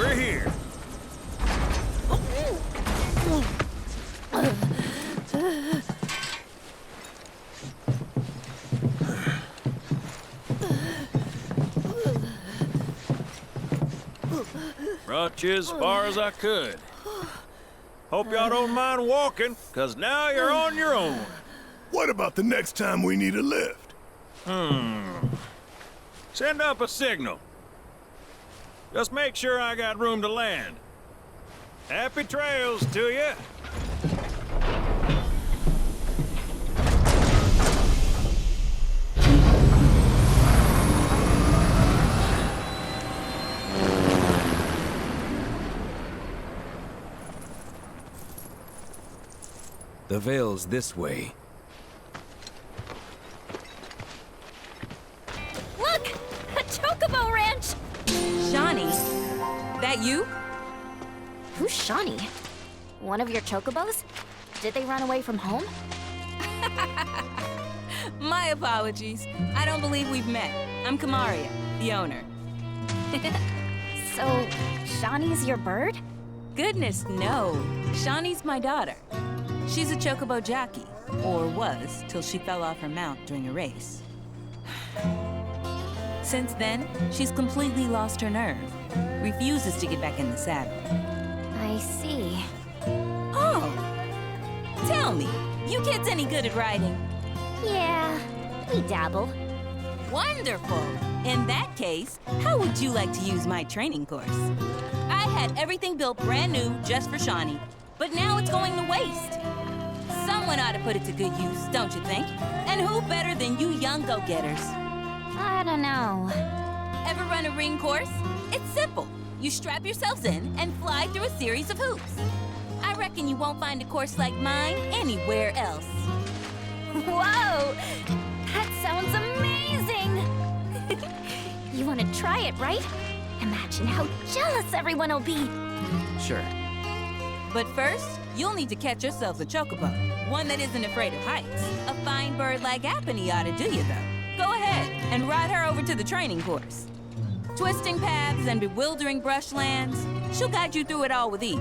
Over here. Brought you as far as I could. Hope y'all don't mind walking, 'cause now you're on your own. What about the next time we need a lift? Send up a signal. Just make sure I got room to land. Happy trails to you. The Vale's this way. Look! A chocobo ranch! Shawnee, that you? Who's Shawnee? One of your chocobos? Did they run away from home? My apologies. I don't believe we've met. I'm Kamaria, the owner. So, Shawnee's your bird? Goodness, no. Shawnee's my daughter. She's a chocobo jockey, or was, till she fell off her mount during a race. Since then, she's completely lost her nerve. Refuses to get back in the saddle. I see. Oh! Tell me, you kids any good at riding? Yeah, we dabble. Wonderful! In that case, how would you like to use my training course? I had everything built brand new just for Shawnee, but now it's going to waste. Someone ought to put it to good use, don't you think? And who better than you young go-getters? I don't know. Ever run a ring course? It's simple. You strap yourselves in and fly through a series of hoops. I reckon you won't find a course like mine anywhere else. Whoa! That sounds amazing! You want to try it, right? Imagine how jealous everyone will be. Sure. But first, you'll need to catch yourselves a chocobo. One that isn't afraid of heights. A fine bird like Apony ought to do you, though. Go ahead and ride her over to the training course. Twisting paths and bewildering brushlands, she'll guide you through it all with ease.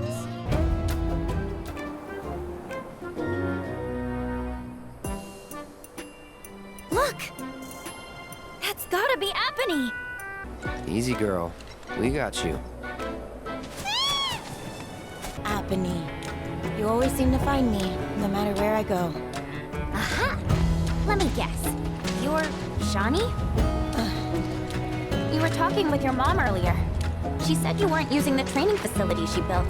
Look! That's gotta be Apony! Easy, girl. We got you. Apony. You always seem to find me, no matter where I go. Aha! Let me guess. You're Shawnee? You were talking with your mom earlier. She said you weren't using the training facility she built.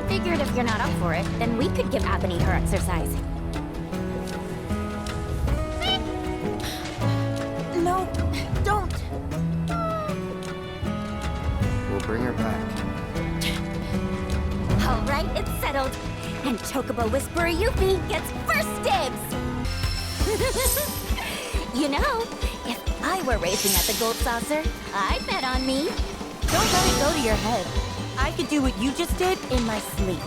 Figured if you're not up for it, then we could give Apony her exercise. No, don't! We'll bring her back. All right, it's settled. And Chocobo Whisperer Yuffie gets first dibs! You know, if I were racing at the Gold Saucer, I'd bet on me. Don't let it go to your head. I could do what you just did in my sleep.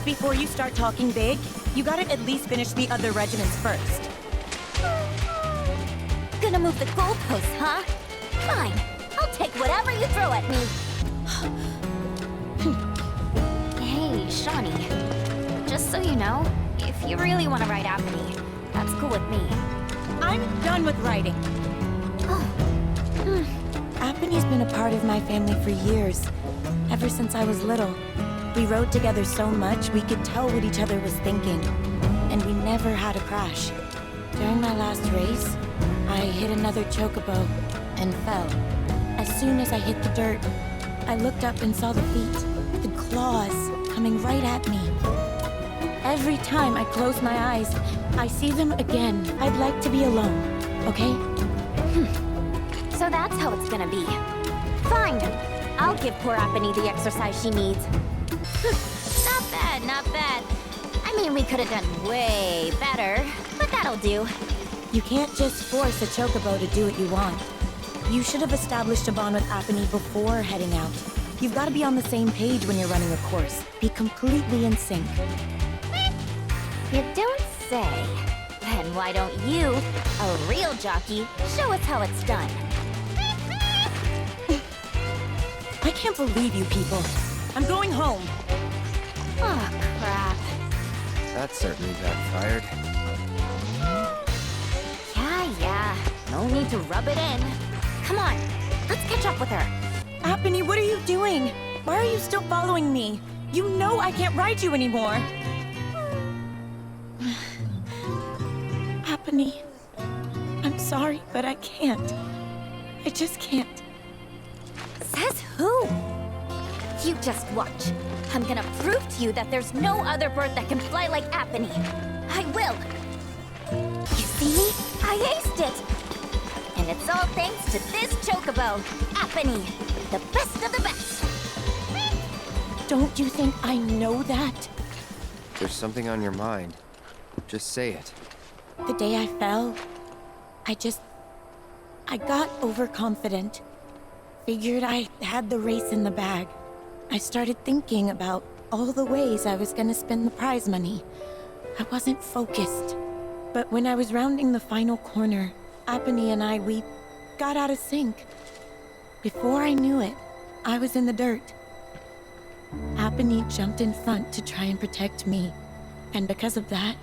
Before you start talking big, you gotta at least finish the other regiments first. Gonna move the goalposts, huh? Fine, I'll take whatever you throw at me. Hey, Shawnee. Just so you know, if you really want to ride Apony, that's cool with me. I'm done with riding. Apony's been a part of my family for years. Ever since I was little. We rode together so much we could tell what each other was thinking. And we never had a crash. During my last race, I hit another chocobo and fell. As soon as I hit the dirt, I looked up and saw the feet, the claws, coming right at me. Every time I close my eyes, I see them again. I'd like to be alone, okay? So that's how it's gonna be. Fine. I'll give poor Apony the exercise she needs. Not bad, not bad. I mean, we could have done way better, but that'll do. You can't just force a chocobo to do what you want. You should have established a bond with Apony before heading out. You've got to be on the same page when you're running a course. Be completely in sync. You don't say. Then why don't you, a real jockey, show us how it's done? I can't believe you people. I'm going home. Oh, crap. That certainly backfired. Yeah. No need to rub it in. Come on, let's catch up with her. Apony, what are you doing? Why are you still following me? You know I can't ride you anymore. Apony, I'm sorry, but I can't. I just can't. Says who? You just watch. I'm gonna prove to you that there's no other bird that can fly like Apony. I will. You see me? I aced it. And it's all thanks to this chocobo, Apony, the best of the best. Don't you think I know that? There's something on your mind. Just say it. The day I fell, I got overconfident. Figured I had the race in the bag. I started thinking about all the ways I was gonna spend the prize money. I wasn't focused. But when I was rounding the final corner, Apony and we got out of sync. Before I knew it, I was in the dirt. Apony jumped in front to try and protect me. And because of that,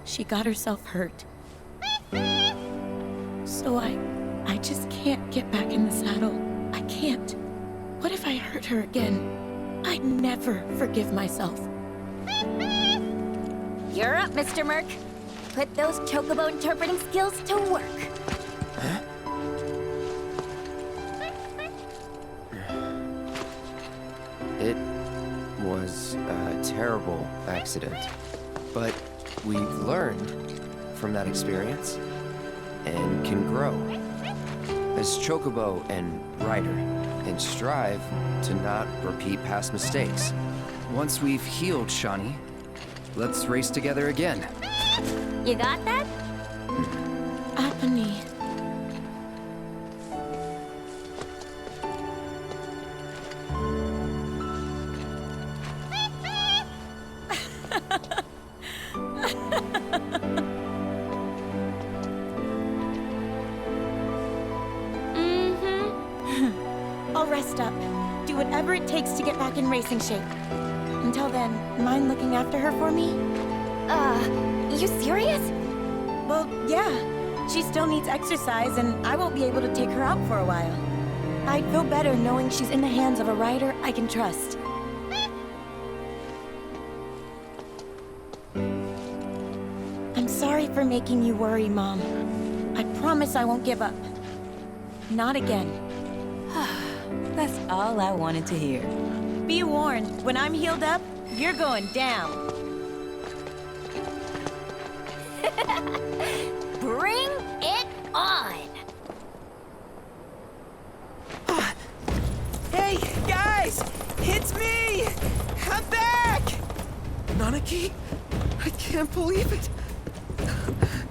she got herself hurt. So I just can't get back in the saddle. I can't. What if I hurt her again? I'd never forgive myself. You're up, Mr. Merc. Put those chocobo interpreting skills to work. Huh? It was a terrible accident, but we've learned from that experience and can grow as chocobo and rider and strive to not repeat past mistakes. Once we've healed Shawnee, let's race together again. You got that? Apony. I'll rest up. Do whatever it takes to get back in racing shape. Until then, mind looking after her for me? You serious? Well, yeah. She still needs exercise, and I won't be able to take her out for a while. I'd feel better knowing she's in the hands of a rider I can trust. I'm sorry for making you worry, Mom. I promise I won't give up. Not again. That's all I wanted to hear. Be warned, when I'm healed up, you're going down. Bring it on! Hey, guys! It's me! I'm back! Nanaki? I can't believe it.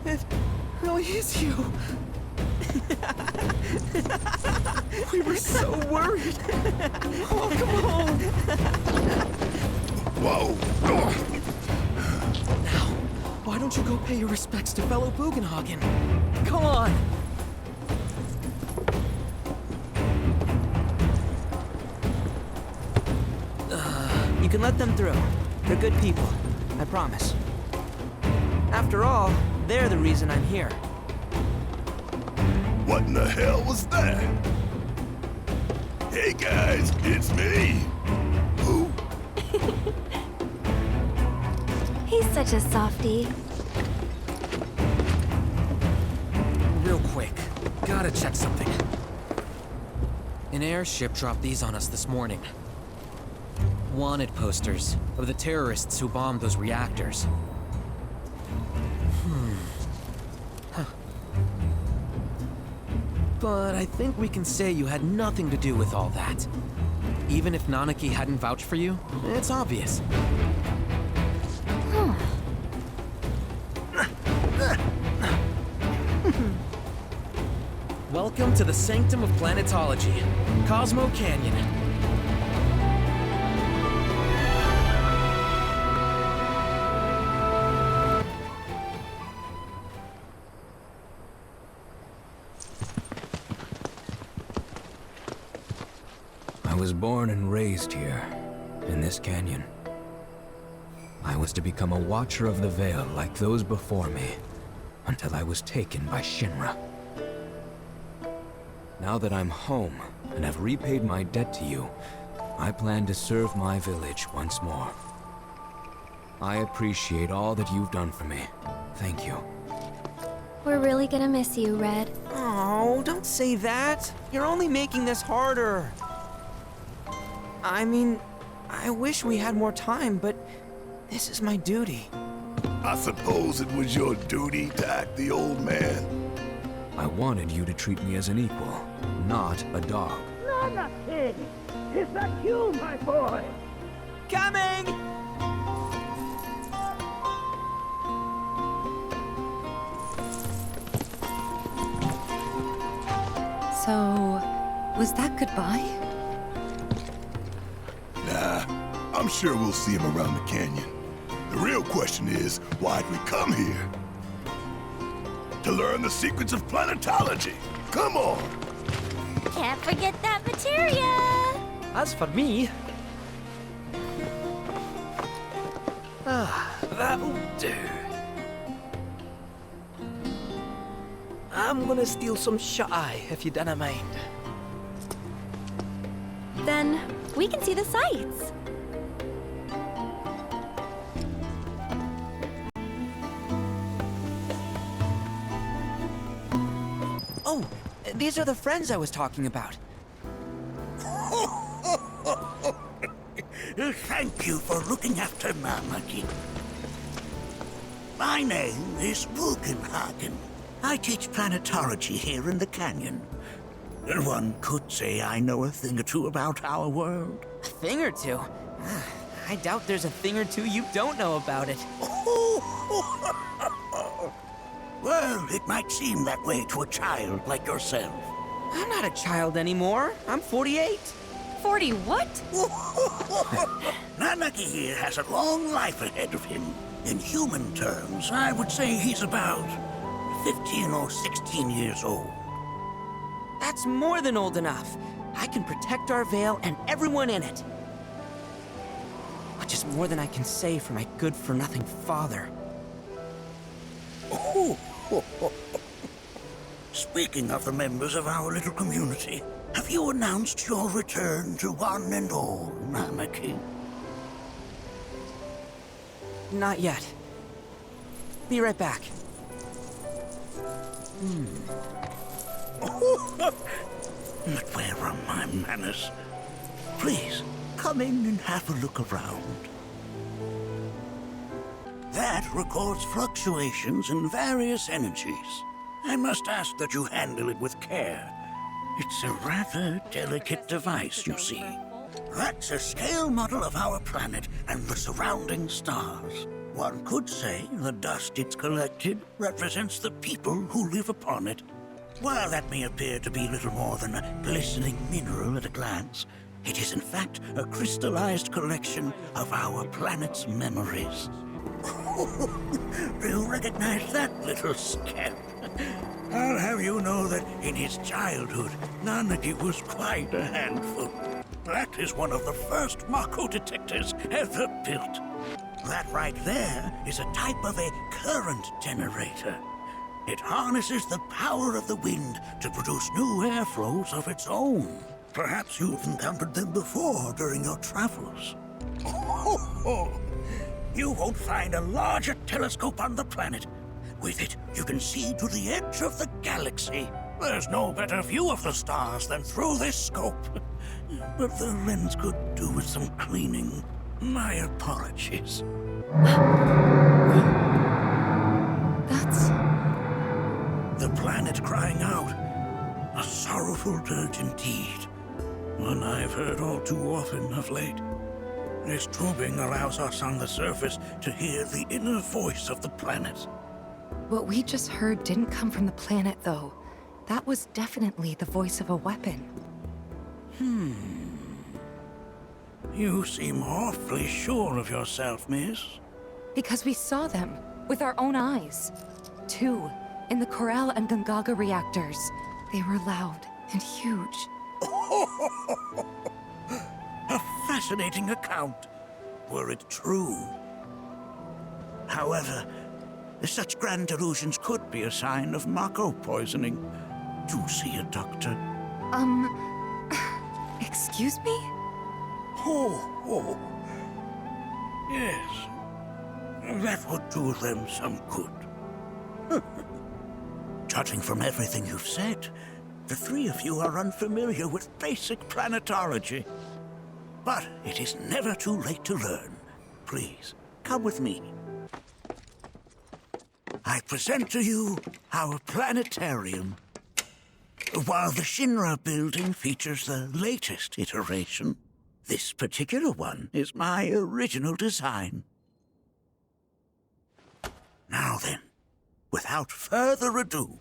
It really is you. We were so worried. Welcome home. Whoa! Now, why don't you go pay your respects to fellow Bugenhagen? Come on. You can let them through. They're good people. I promise. After all, they're the reason I'm here. What in the hell was that? Hey guys, it's me. Who? He's such a softie. Real quick, gotta check something. An airship dropped these on us this morning. Wanted posters of the terrorists who bombed those reactors. But I think we can say you had nothing to do with all that. Even if Nanaki hadn't vouched for you, it's obvious. Welcome to the sanctum of planetology, Cosmo Canyon. I was born and raised here, in this canyon. I was to become a watcher of the Vale like those before me, until I was taken by Shinra. Now that I'm home, and have repaid my debt to you, I plan to serve my village once more. I appreciate all that you've done for me. Thank you. We're really gonna miss you, Red. Oh, don't say that. You're only making this harder. I mean, I wish we had more time, but this is my duty. I suppose it was your duty to act the old man. I wanted you to treat me as an equal, not a dog. Nothing! Is that you, my boy? Coming! So, was that goodbye? Nah, I'm sure we'll see him around the canyon. The real question is, why'd we come here? To learn the secrets of planetology. Come on! Can't forget that materia! As for me... that'll do. I'm gonna steal some shut-eye, if you don't mind. Then we can see the sights. Oh, these are the friends I was talking about. Thank you for looking after Namaki. My name is Bugenhagen. I teach planetology here in the canyon. One could say I know a thing or two about our world. A thing or two? I doubt there's a thing or two you don't know about it. Well, it might seem that way to a child like yourself. I'm not a child anymore. I'm 48. 40 what? Namaki here has a long life ahead of him. In human terms, I would say he's about 15 or 16 years old. That's more than old enough. I can protect our Vale and everyone in it. Which is more than I can say for my good-for-nothing father. Speaking of the members of our little community, have you announced your return to one and all, Namaki? Not yet. Be right back. But where are my manners? Please, come in and have a look around. That records fluctuations in various energies. I must ask that you handle it with care. It's a rather delicate device, you see. That's a scale model of our planet and the surrounding stars. One could say the dust it's collected represents the people who live upon it. While that may appear to be little more than a glistening mineral at a glance, it is in fact a crystallized collection of our planet's memories. Do you recognize that little scamp? I'll have you know that in his childhood, Nanagi was quite a handful. That is one of the first Mako detectors ever built. That right there is a type of a current generator. It harnesses the power of the wind to produce new airflows of its own. Perhaps you've encountered them before during your travels. You won't find a larger telescope on the planet. With it, you can see to the edge of the galaxy. There's no better view of the stars than through this scope. But the lens could do with some cleaning. My apologies. That's... The planet crying out. A sorrowful dirge indeed. One I've heard all too often of late. This tubing allows us on the surface to hear the inner voice of the planet. What we just heard didn't come from the planet, though. That was definitely the voice of a weapon. You seem awfully sure of yourself, miss. Because we saw them, with our own eyes. 2, in the Corral and Gongaga reactors. They were loud and huge. fascinating account, were it true. However, such grand delusions could be a sign of Mako poisoning. Do see a doctor. Excuse me? Oh. Yes. That would do them some good. Judging from everything you've said, the three of you are unfamiliar with basic planetology. But it is never too late to learn. Please, come with me. I present to you our planetarium. While the Shinra building features the latest iteration, this particular one is my original design. Now then, without further ado,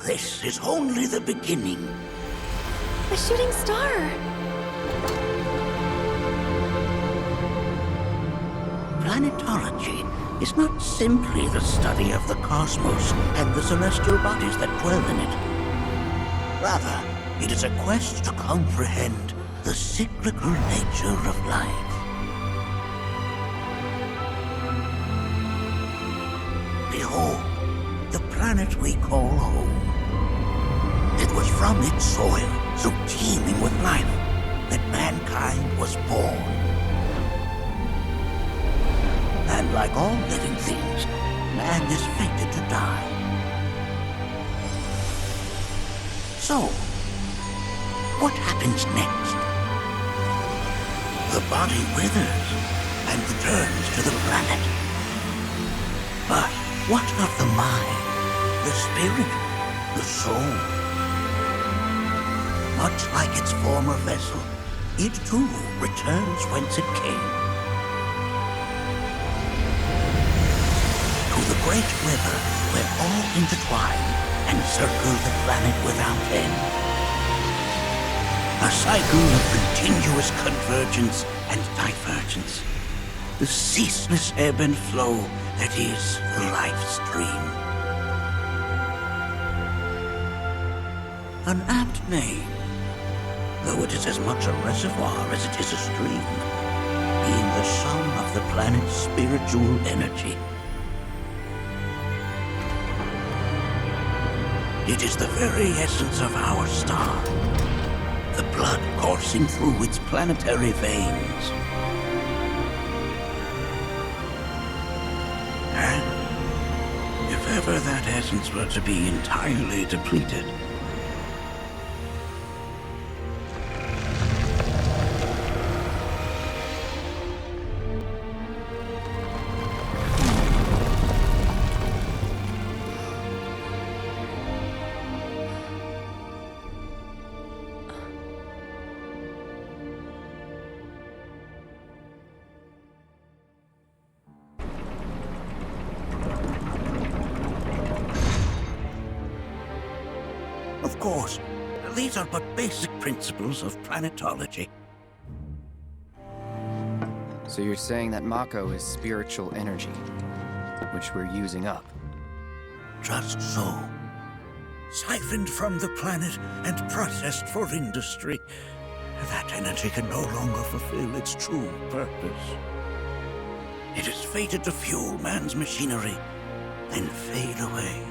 this is only the beginning. A shooting star! Planetology is not simply the study of the cosmos and the celestial bodies that dwell in it. Rather, it is a quest to comprehend the cyclical nature of life. Behold, the planet we call home. It was from its soil, so teeming with life, that mankind was born. And like all living things, man is fated to die. So, what happens next? The body withers and returns to the planet. But what of the mind, the spirit, the soul? Much like its former vessel, it too returns whence it came. To the great river where all intertwine and circle the planet without end. A cycle of continuous convergence and divergence. The ceaseless ebb and flow that is the life stream. An apt name, though it is as much a reservoir as it is a stream, being the sum of the planet's spiritual energy. It is the very essence of our star, the blood coursing through its planetary veins. And if ever that essence were to be entirely depleted, of course, these are but basic principles of planetology. So you're saying that Mako is spiritual energy, which we're using up? Just so. Siphoned from the planet and processed for industry, that energy can no longer fulfill its true purpose. It is fated to fuel man's machinery, then fade away.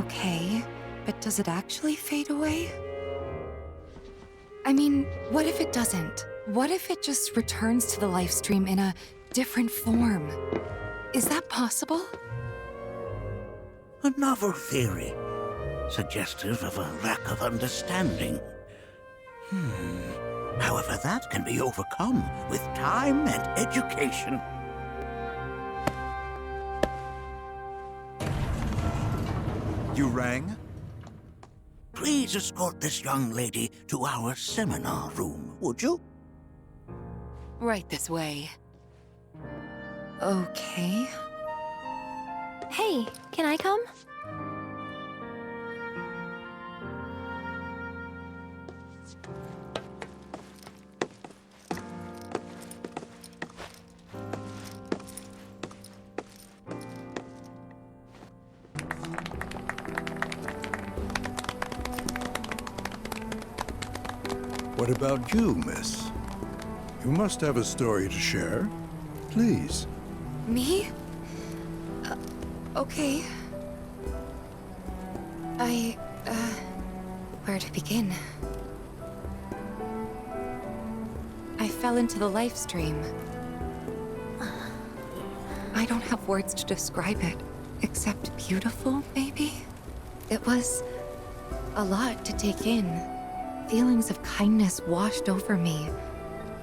Okay, but does it actually fade away? I mean, what if it doesn't? What if it just returns to the life stream in a different form? Is that possible? A novel theory, suggestive of a lack of understanding. However, that can be overcome with time and education. You rang? Please escort this young lady to our seminar room, would you? Right this way. Okay. Hey, can I come? What about you, miss? You must have a story to share. Please. Me? Okay. Where to begin? I fell into the life stream. I don't have words to describe it, except beautiful, maybe? It was a lot to take in. Feelings of kindness washed over me.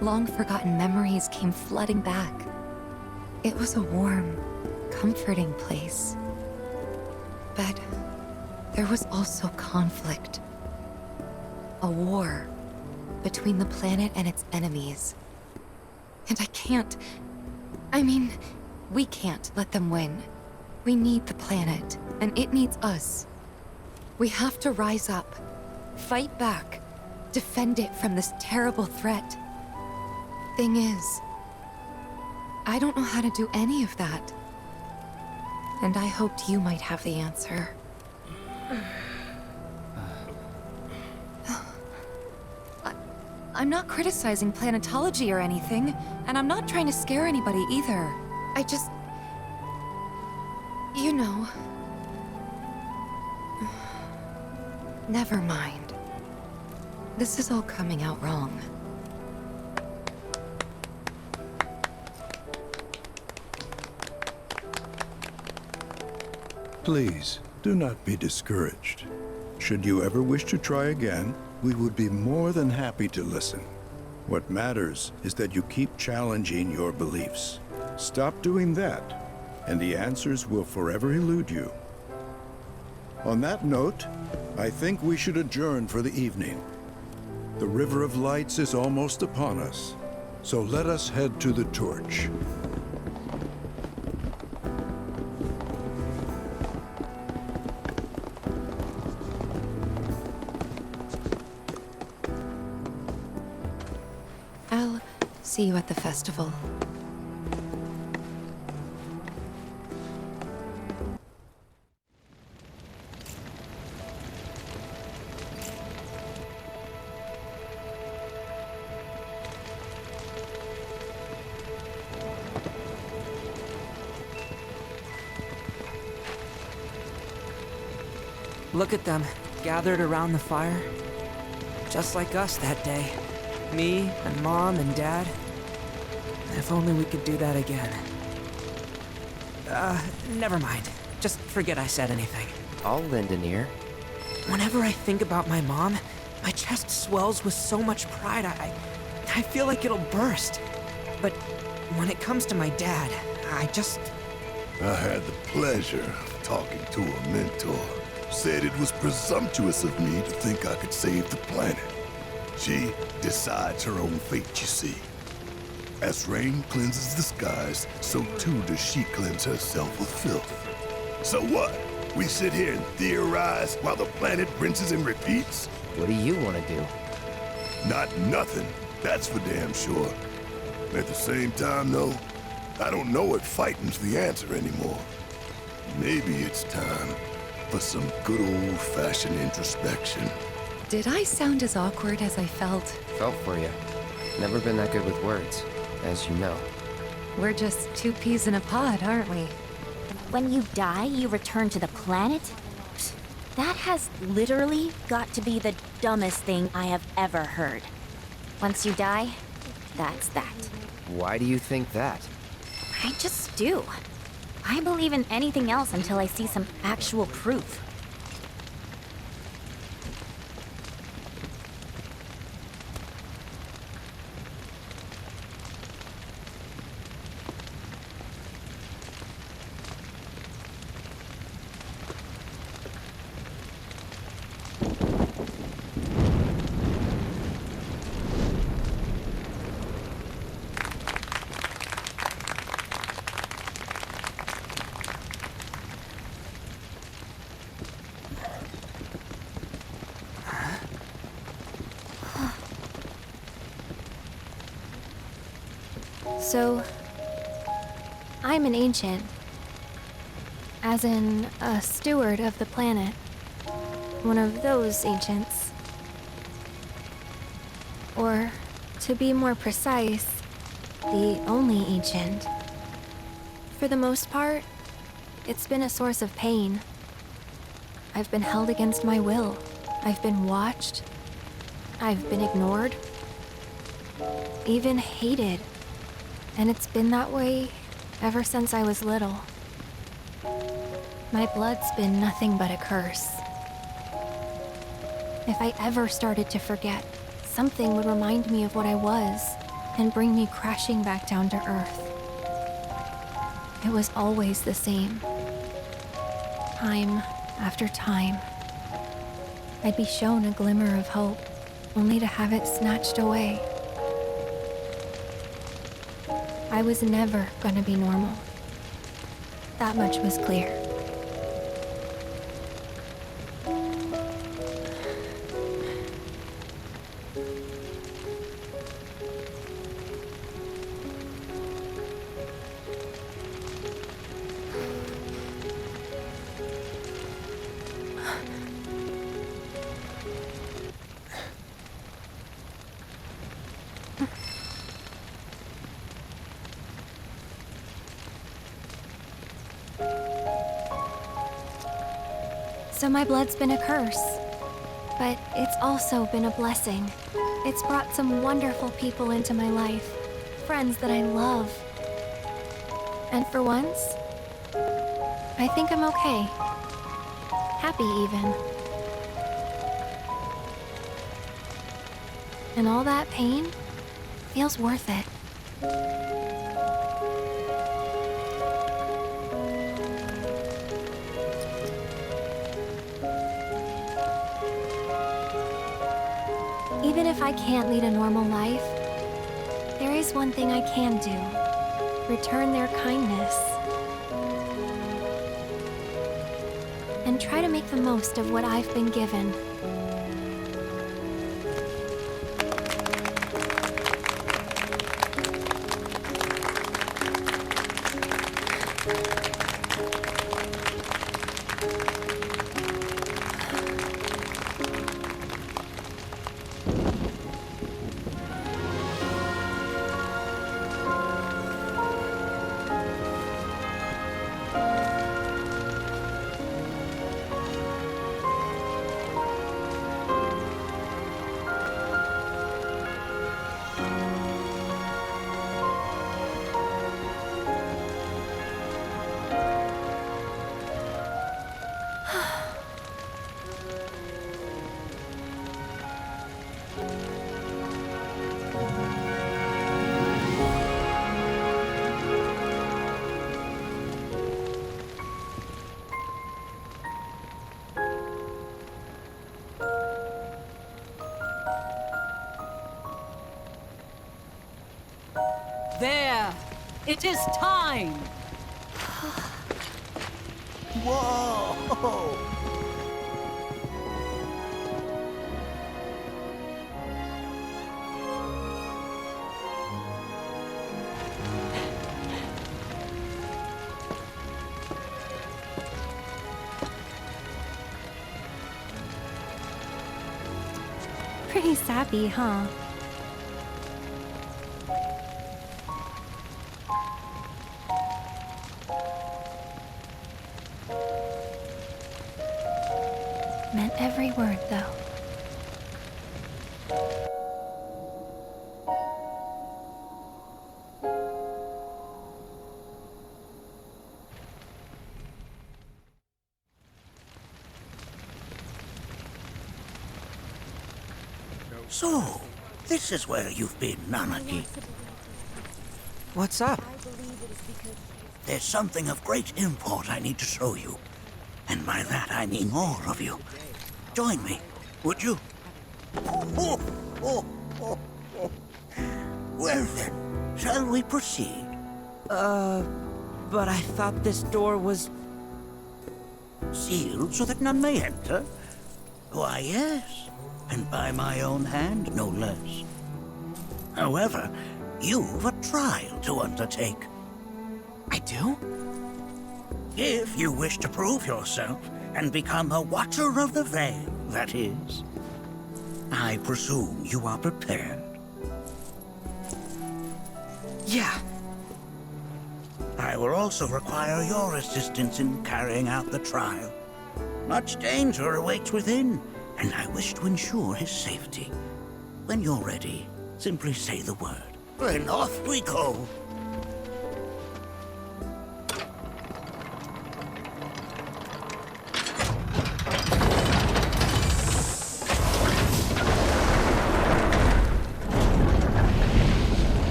Long-forgotten memories came flooding back. It was a warm, comforting place. But there was also conflict. A war between the planet and its enemies. And we can't let them win. We need the planet, and it needs us. We have to rise up, fight back, defend it from this terrible threat. Thing is, I don't know how to do any of that. And I hoped you might have the answer. I'm not criticizing planetology or anything, and I'm not trying to scare anybody either. I just... you know... Never mind. This is all coming out wrong. Please, do not be discouraged. Should you ever wish to try again, we would be more than happy to listen. What matters is that you keep challenging your beliefs. Stop doing that, and the answers will forever elude you. On that note, I think we should adjourn for the evening. The River of Lights is almost upon us, so let us head to the torch. I'll see you at the festival. Look at them, gathered around the fire. Just like us that day. Me and Mom and Dad. If only we could do that again. Never mind. Just forget I said anything. I'll lend an ear. Whenever I think about my mom, my chest swells with so much pride, I feel like it'll burst. But when it comes to my dad, I had the pleasure of talking to a mentor. Said it was presumptuous of me to think I could save the planet. She decides her own fate, you see. As rain cleanses the skies, so too does she cleanse herself with filth. So what? We sit here and theorize while the planet rinses and repeats? What do you want to do? Not nothing, that's for damn sure. At the same time, though, I don't know if fighting's the answer anymore. Maybe it's time for some good old-fashioned introspection. Did I sound as awkward as I felt? Felt for you. Never been that good with words, as you know. We're just two peas in a pod, aren't we? When you die, you return to the planet? That has literally got to be the dumbest thing I have ever heard. Once you die, that's that. Why do you think that? I just do. I believe in anything else until I see some actual proof. So, I'm an ancient. As in, a steward of the planet. One of those ancients. Or, to be more precise, the only ancient. For the most part, it's been a source of pain. I've been held against my will. I've been watched. I've been ignored. Even hated. And it's been that way ever since I was little. My blood's been nothing but a curse. If I ever started to forget, something would remind me of what I was and bring me crashing back down to Earth. It was always the same. Time after time. I'd be shown a glimmer of hope, only to have it snatched away. I was never gonna be normal. That much was clear. So my blood's been a curse, but it's also been a blessing. It's brought some wonderful people into my life, friends that I love. And for once, I think I'm okay. Happy even. And all that pain feels worth it. Even if I can't lead a normal life, there is one thing I can do. Return their kindness. And try to make the most of what I've been given. There! It is time! Whoa! Pretty sappy, huh? Meant every word, though. So, this is where you've been, Nanaki. What's up? There's something of great import I need to show you. And by that I mean all of you. Join me, would you? Oh, oh, oh, oh. Well then, shall we proceed? But I thought this door was... Sealed so that none may enter? Why, yes. And by my own hand, no less. However, you've a trial to undertake. I do? If you wish to prove yourself and become a Watcher of the Vale, that is. I presume you are prepared. Yeah. I will also require your assistance in carrying out the trial. Much danger awaits within, and I wish to ensure his safety. When you're ready, simply say the word. Then off we go.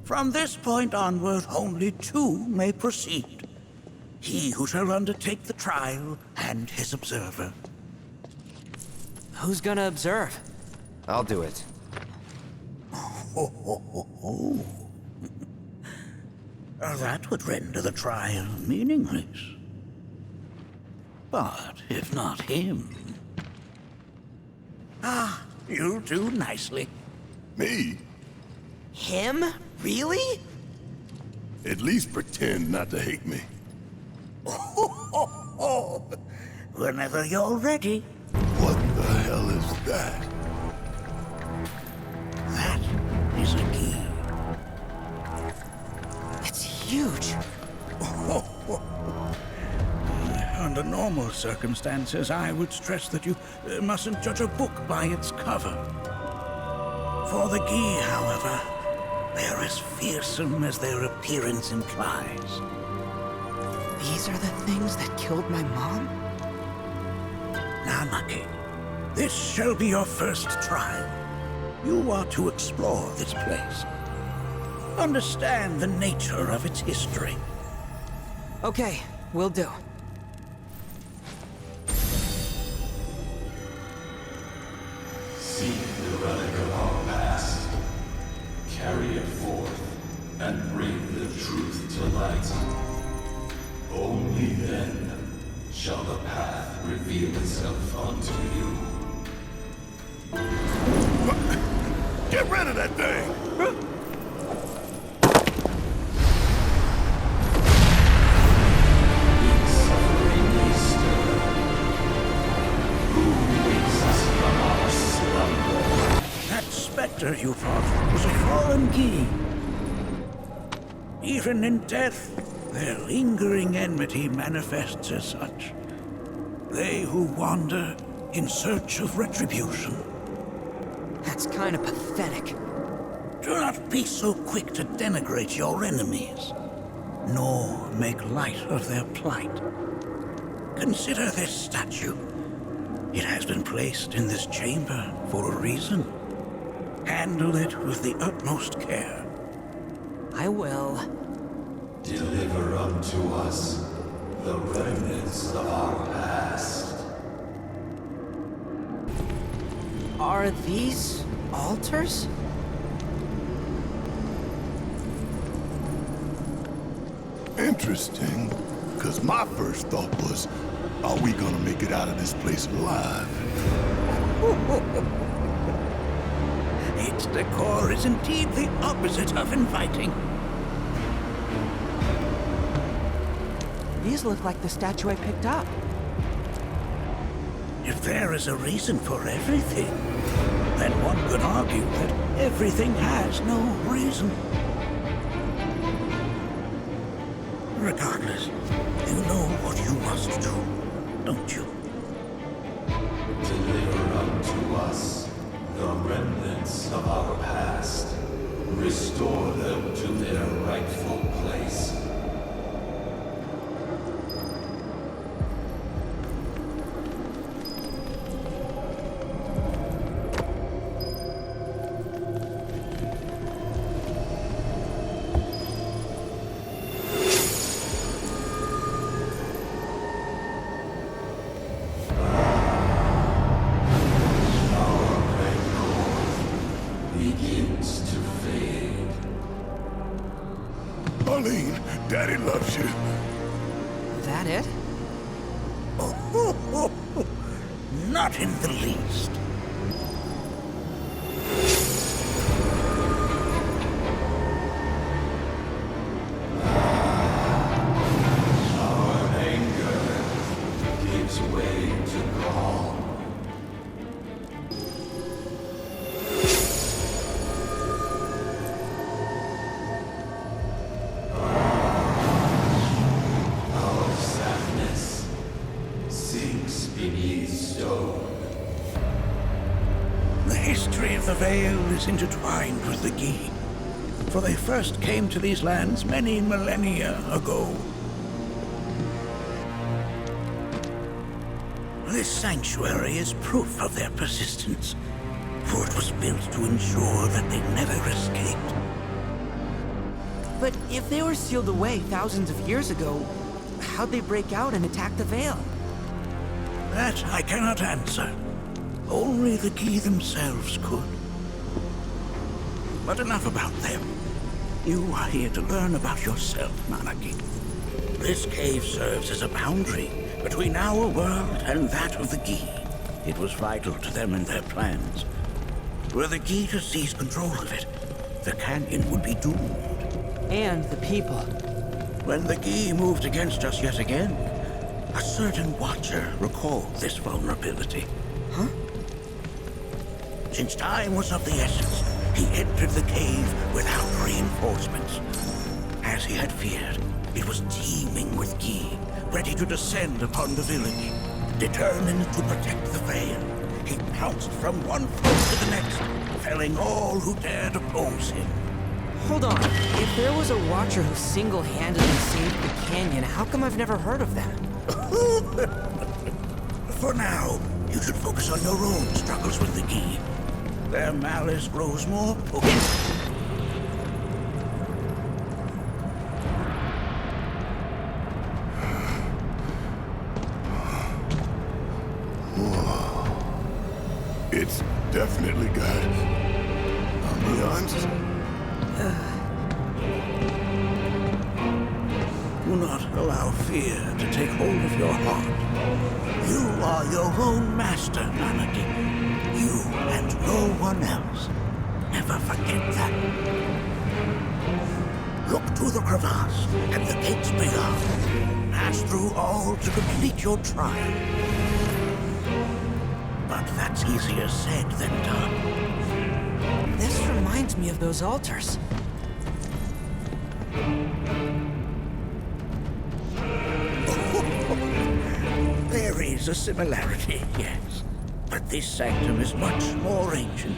From this point onward, only two may proceed. He who shall undertake the trial, and his observer. Who's gonna observe? I'll do it. That would render the trial meaningless. But if not him... Ah, you'll do nicely. Me? Him? Really? At least pretend not to hate me. Whenever you're ready. What the hell is that? That is a key. It's huge. Under normal circumstances, I would stress that you mustn't judge a book by its cover. For the key, however, they're as fearsome as their appearance implies. These are the things that killed my mom? Now, Maki, this shall be your first trial. You are to explore this place. Understand the nature of its history. Okay, will do. Seek the relic of our past. Carry it forth, and bring the truth to light. Only then shall the path reveal itself unto you. Get rid of that thing! In suffering we stir. Who wakes us from our slumber? That specter you fought was a fallen key. Even in death, their lingering enmity manifests as such. They who wander in search of retribution. That's kind of pathetic. Do not be so quick to denigrate your enemies, nor make light of their plight. Consider this statue. It has been placed in this chamber for a reason. Handle it with the utmost care. I will. Deliver unto us the remnants of our past. Are these altars? Interesting, because my first thought was, are we gonna make it out of this place alive? Its decor is indeed the opposite of inviting. These look like the statue I picked up. If there is a reason for everything, then one could argue that everything has no reason. Regardless, you know what you must do, don't you? Deliver unto us the remnants of our past. Restore them to their rightful place. Begins to fade. Arlene, Daddy loves you. That it? Not in the least. history of the Vale is intertwined with the Gi, for they first came to these lands many millennia ago. This sanctuary is proof of their persistence, for it was built to ensure that they never escaped. But if they were sealed away thousands of years ago, how'd they break out and attack the Vale? That I cannot answer. Only the Gi themselves could. But enough about them. You are here to learn about yourself, Nanaki. This cave serves as a boundary between our world and that of the Gi. It was vital to them and their plans. Were the Gi to seize control of it, the canyon would be doomed. And the people. When the Gi moved against us yet again, a certain Watcher recalled this vulnerability. Huh? Since time was of the essence, he entered the cave without reinforcements. As he had feared, it was teeming with Gi, ready to descend upon the village. Determined to protect the Vale, he pounced from one foe to the next, felling all who dared oppose him. Hold on. If there was a Watcher who single-handedly saved the canyon, how come I've never heard of them? For now, you should focus on your own struggles with the Gi. Their malice grows more potent. It's definitely got ambiance. Do not allow fear to take hold of your heart. You are your own master, Nanaki. You and no one else. Never forget that. Look to the crevasse and the gates beyond. Pass through all to complete your trial. But that's easier said than done. This reminds me of those altars. There is a similarity, yes. But this sanctum is much more ancient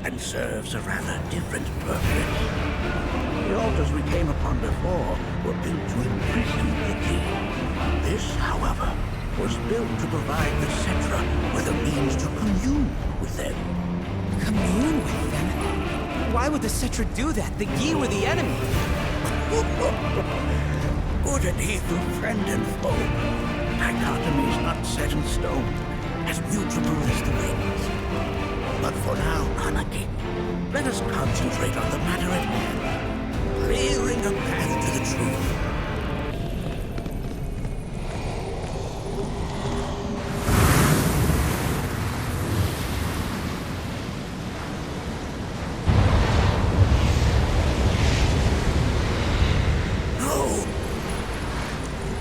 and serves a rather different purpose. The altars we came upon before were built to imprison the Gi. This, however, was built to provide the Cetra with a means to commune with them. Commune with them? Why would the Cetra do that? The Gi were the enemy. Good and evil, friend and foe. Dichotomy is not set in stone, as mutable as the winds. But for now, Anaki, let us concentrate on the matter at hand, clearing a path to the truth.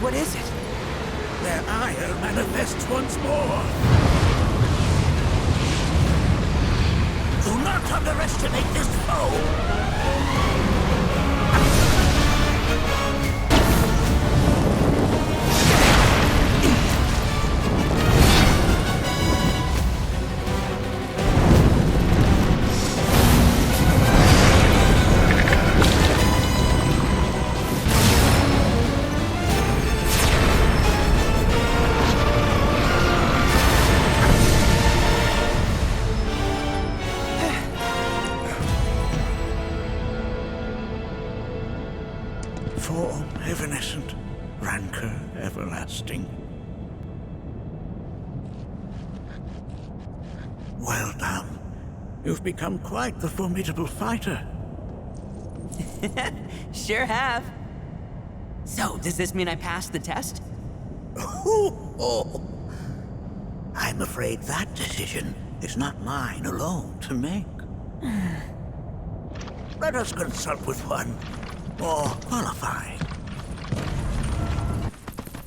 What is it? Their ire manifests once more. Do not underestimate this foe. Form evanescent, rancor everlasting. Well done. You've become quite the formidable fighter. Sure have. So, does this mean I passed the test? I'm afraid that decision is not mine alone to make. Let us consult with one more qualified.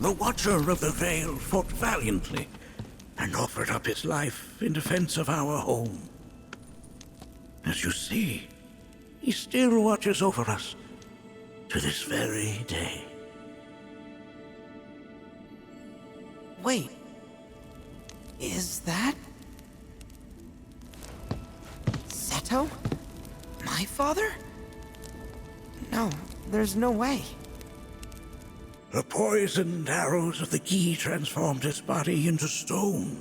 The Watcher of the Vale fought valiantly and offered up his life in defense of our home. As you see, he still watches over us to this very day. Wait. Is that... Seto? My father? No, there's no way. The poisoned arrows of the key transformed his body into stone.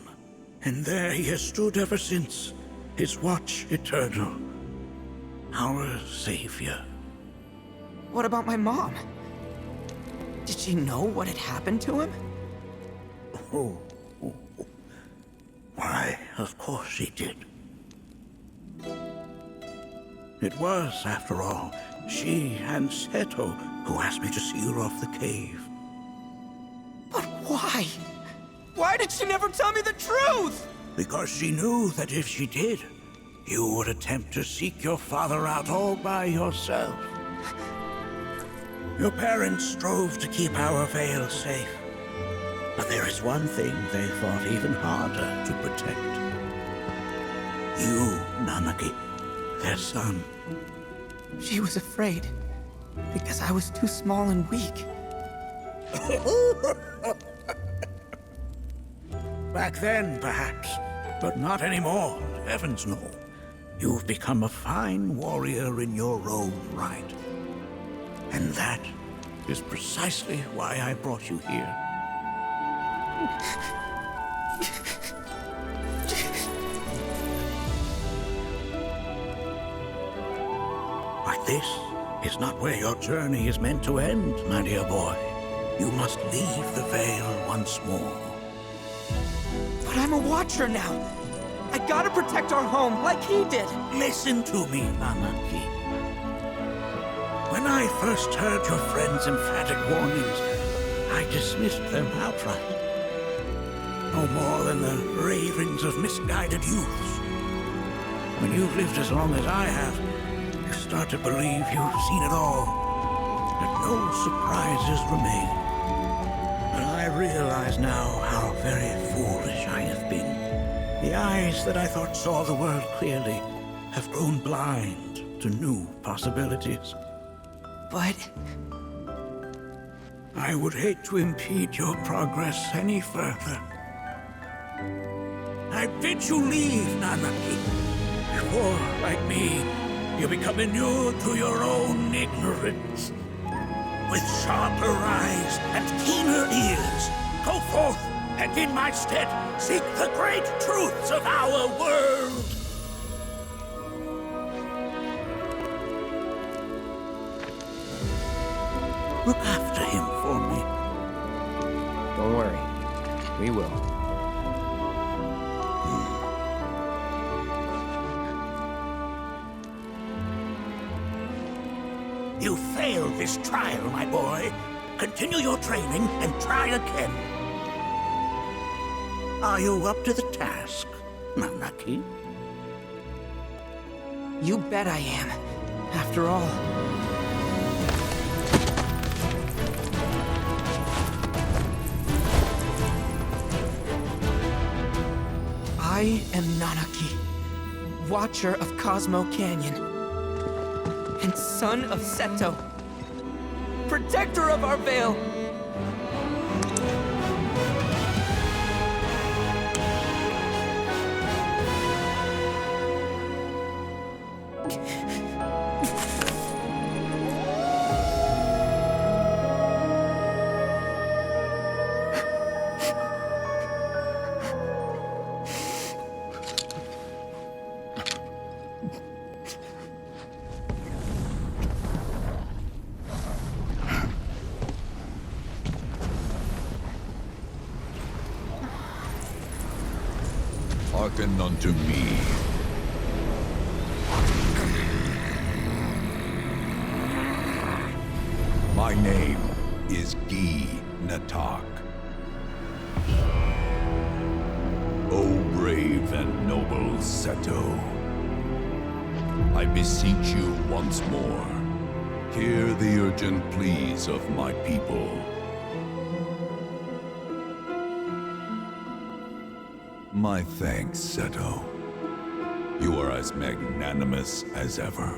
And there he has stood ever since, his watch eternal. Our savior. What about my mom? Did she know what had happened to him? Oh. Why, of course she did. It was, after all, she and Seto who asked me to seal off the cave. But why? Why did she never tell me the truth? Because she knew that if she did, you would attempt to seek your father out all by yourself. Your parents strove to keep our Vale safe. But there is one thing they fought even harder to protect. You, Nanaki, their son. She was afraid, because I was too small and weak. Back then, perhaps, but not anymore, heavens no. You've become a fine warrior in your own right. And that is precisely why I brought you here. But this is not where your journey is meant to end, my dear boy. You must leave the Vale once more. But I'm a Watcher now. I gotta protect our home like he did. Listen to me, Nanaki. When I first heard your friend's emphatic warnings, I dismissed them outright. No more than the ravings of misguided youths. When you've lived as long as I have, you start to believe you've seen it all, that no surprises remain. But I realize now how very foolish I have been. The eyes that I thought saw the world clearly have grown blind to new possibilities. But I would hate to impede your progress any further. I bid you leave, Nanaki, before, like me, you become inured to your own ignorance. With sharper eyes and keener ears, go forth and in my stead seek the great truths of our world. Look after him for me. Don't worry. We will. You failed this trial, my boy. Continue your training and try again. Are you up to the task, Nanaki? you bet I am. After all. I am Nanaki, Watcher of Cosmo Canyon, and son of Seto, protector of our Vale. Hearken unto me. My name is Gi Natak. O brave and noble Seto, I beseech you once more, hear the urgent pleas of my people. My thanks, Seto. You are as magnanimous as ever.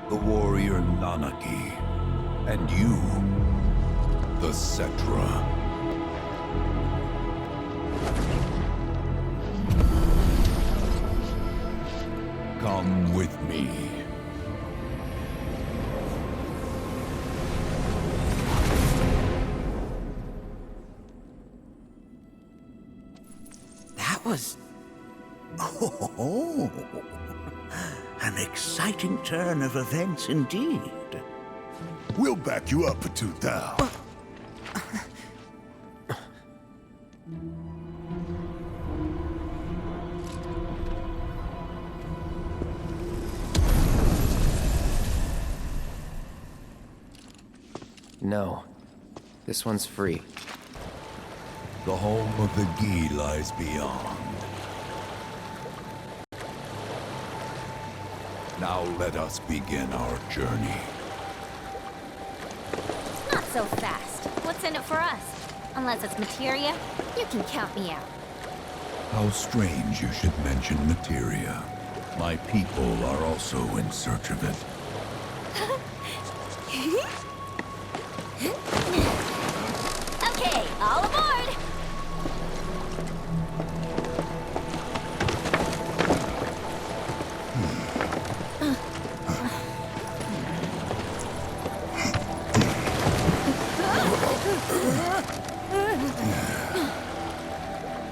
The warrior Nanaki, and you, the Cetra. with me. That was... Oh, an exciting turn of events indeed. We'll back you up for 2,000. No. This one's free. The home of the Gi lies beyond. Now let us begin our journey. Not so fast. What's in it for us? Unless it's materia, you can count me out. How strange you should mention materia. My people are also in search of it. Okay, all aboard!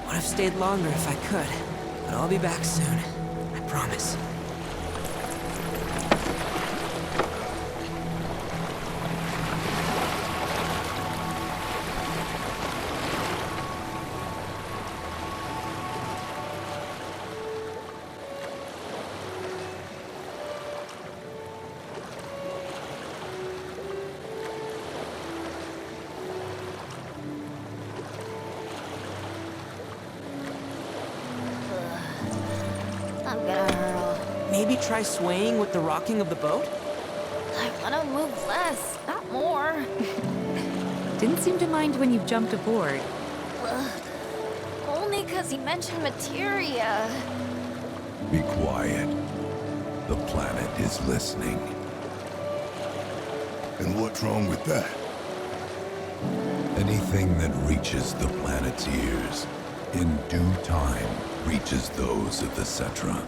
Would have stayed longer if I could, but I'll be back soon. I promise. I'm gonna hurl. Maybe try swaying with the rocking of the boat? I wanna move less, not more. Didn't seem to mind when you jumped aboard. Only 'cause he mentioned materia. Be quiet. The planet is listening. And what's wrong with that? Anything that reaches the planet's ears, in due time, reaches those of the Cetra.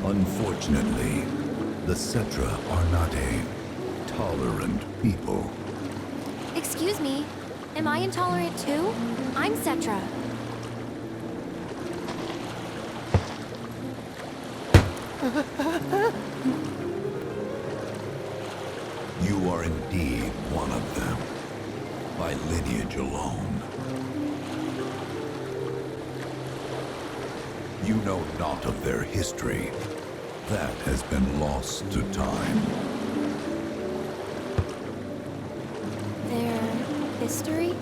Unfortunately, the Cetra are not a tolerant people. Excuse me, am I intolerant too? I'm Cetra. You are indeed one of them, by lineage alone. You know not of their history. That has been lost to time. Their history?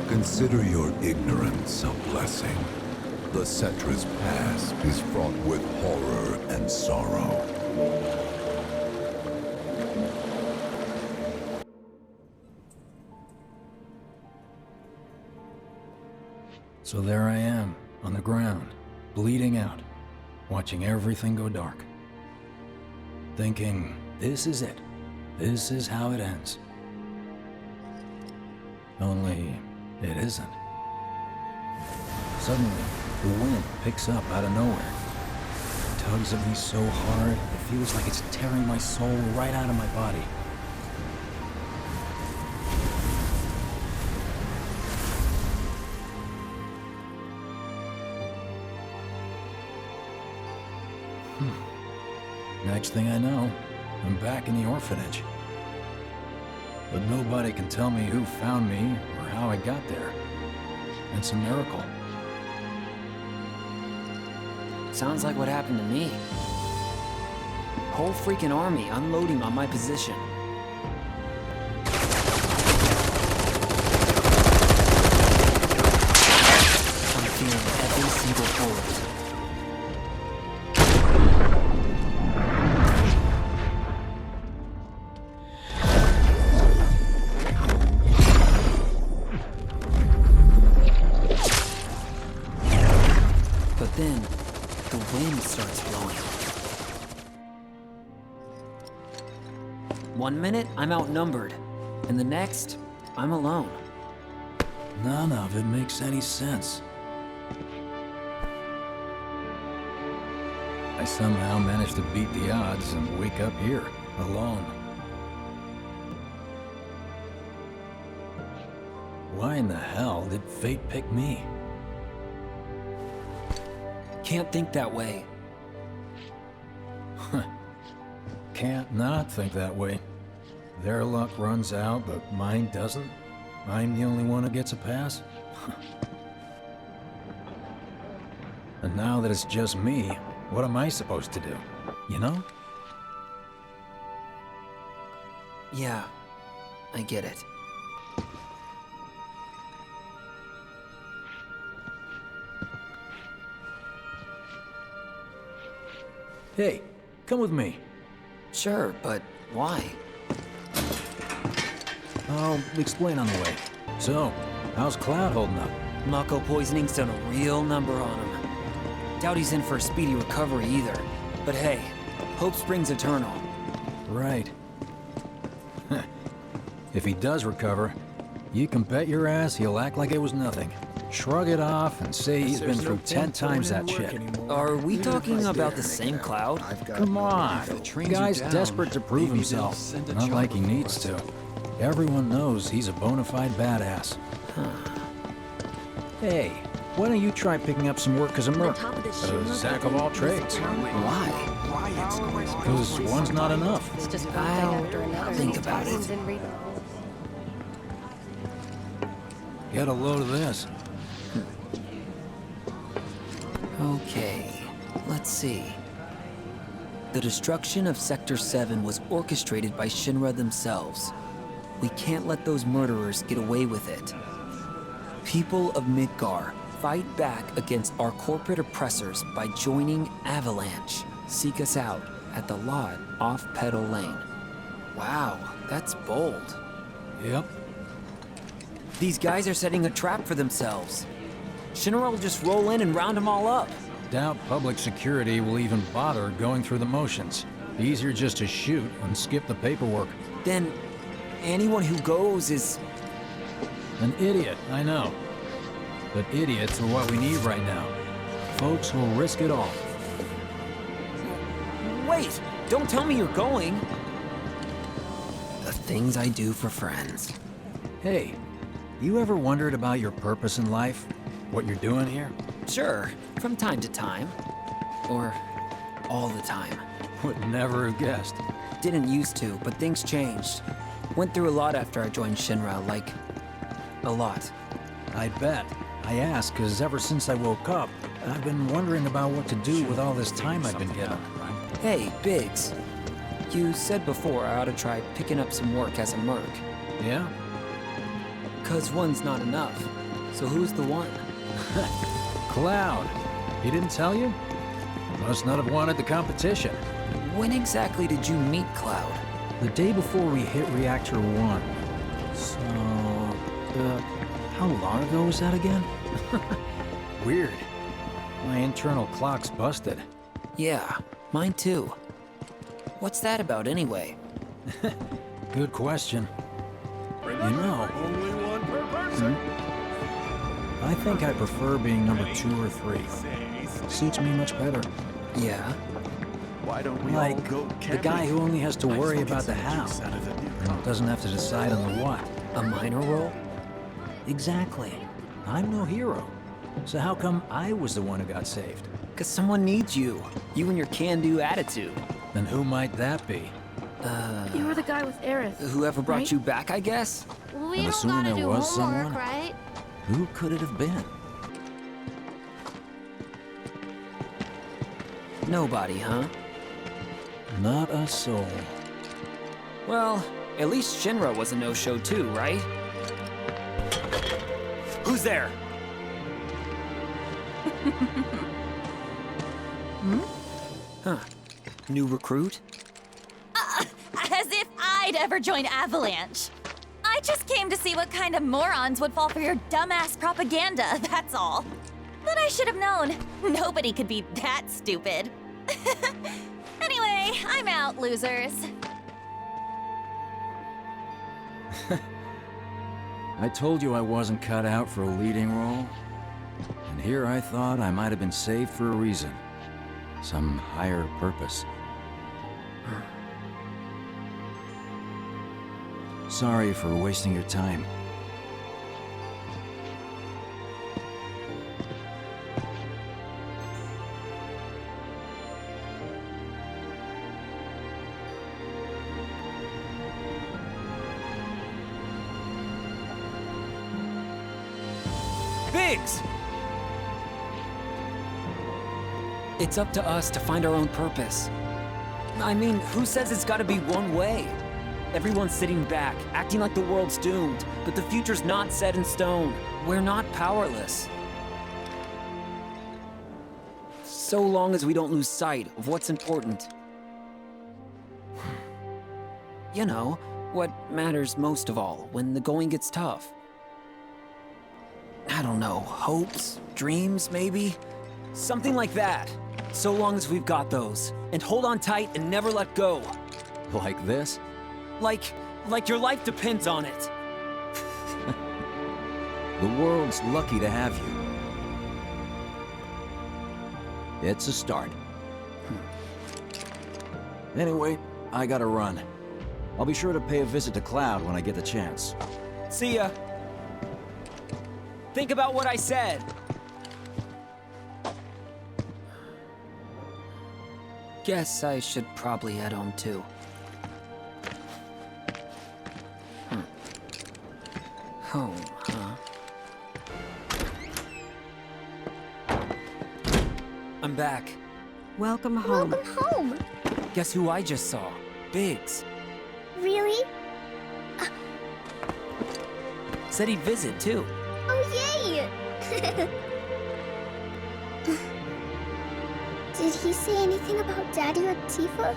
Consider your ignorance a blessing. The Cetra's past is fraught with horror and sorrow. So there I am, on the ground, bleeding out, watching everything go dark. Thinking, this is it. This is how it ends. Only, it isn't. Suddenly, the wind picks up out of nowhere. It tugs at me so hard, it feels like it's tearing my soul right out of my body. Next thing I know, I'm back in the orphanage. But nobody can tell me who found me or how I got there. It's a miracle. Sounds like what happened to me. Whole freaking army unloading on my position. I'm feeling every single bullet. But then, the wind starts blowing. 1 minute, I'm outnumbered. And the next, I'm alone. None of it makes any sense. I somehow managed to beat the odds and wake up here, alone. Why in the hell did fate pick me? Can't think that way. Can't not think that way. Their luck runs out, but mine doesn't. I'm the only one who gets a pass. And now that it's just me, what am I supposed to do? You know? Yeah, I get it. Hey, come with me. Sure, but why? I'll explain on the way. So, how's Cloud holding up? Mako poisoning's done a real number on him. Doubt he's in for a speedy recovery either. But hey, hope springs eternal. Right. If he does recover, you can bet your ass he'll act like it was nothing. Shrug it off and say he's been through 10 times that shit. Are we talking about the same Cloud? Come on. The guy's desperate to prove himself. Not like he needs to. Everyone knows he's a bona fide badass. Hey, why don't you try picking up some work as a merc? A jack of all trades. Why? Because one's not enough. It's just I'll think about it. Get a load of this. Okay, let's see. The destruction of Sector 7 was orchestrated by Shinra themselves. We can't let those murderers get away with it. People of Midgar, fight back against our corporate oppressors by joining Avalanche. Seek us out at the lot off Petal Lane. Wow, that's bold. Yep. These guys are setting a trap for themselves. Shinra will just roll in and round them all up. Doubt public security will even bother going through the motions. Easier just to shoot and skip the paperwork. Then, anyone who goes is... An idiot, I know. But idiots are what we need right now. Folks who'll risk it all. Wait! Don't tell me you're going! The things I do for friends. Hey, you ever wondered about your purpose in life? What you're doing here? Sure, from time to time. Or all the time. Would never have guessed. Didn't used to, but things changed. Went through a lot after I joined Shinra, like... a lot. I bet. I ask because ever since I woke up, I've been wondering about what to do with all this time I've been given. Hey, Biggs. You said before I ought to try picking up some work as a merc. Yeah? 'Cause one's not enough. So who's the one? Cloud. He didn't tell you? Must not have wanted the competition. When exactly did you meet Cloud? The day before we hit Reactor 1. So... how long ago was that again? Weird. My internal clock's busted. Yeah, mine too. What's that about anyway? Good question. You know... I think I prefer being number 2 or 3. Suits me much better. Yeah? Why don't we Like, all go the guy who only has to worry about the how, and doesn't have to decide on the what. A minor role? Exactly. I'm no hero. So how come I was the one who got saved? 'Cause someone needs you. You and your can-do attitude. Then who might that be? You were the guy with Aerith. Whoever brought right? you back, I guess? We I'm don't assuming gotta there do was homework, someone. right? Who could it have been? Nobody, huh? Not a soul. Well, at least Shinra was a no-show too, right? Who's there? Huh. New recruit? As if I'd ever join Avalanche. I just came to see what kind of morons would fall for your dumbass propaganda, that's all. But I should have known. Nobody could be that stupid. Anyway, I'm out, losers. I told you I wasn't cut out for a leading role. And here I thought I might have been saved for a reason. Some higher purpose. Sorry for wasting your time. Biggs! It's up to us to find our own purpose. I mean, who says it's gotta be one way? Everyone's sitting back, acting like the world's doomed, but the future's not set in stone. We're not powerless. So long as we don't lose sight of what's important. You know, what matters most of all when the going gets tough. I don't know, hopes, dreams, maybe? Something like that. So long as we've got those. And hold on tight and never let go. Like this? Like your life depends on it. The world's lucky to have you. It's a start. Anyway, I gotta run. I'll be sure to pay a visit to Cloud when I get the chance. See ya. Think about what I said. Guess I should probably head home too. Home, huh? I'm back. Welcome home. Welcome home. Guess who I just saw? Biggs. Really? Said he'd visit too. Oh, yay! Did he say anything about Daddy or Tifa?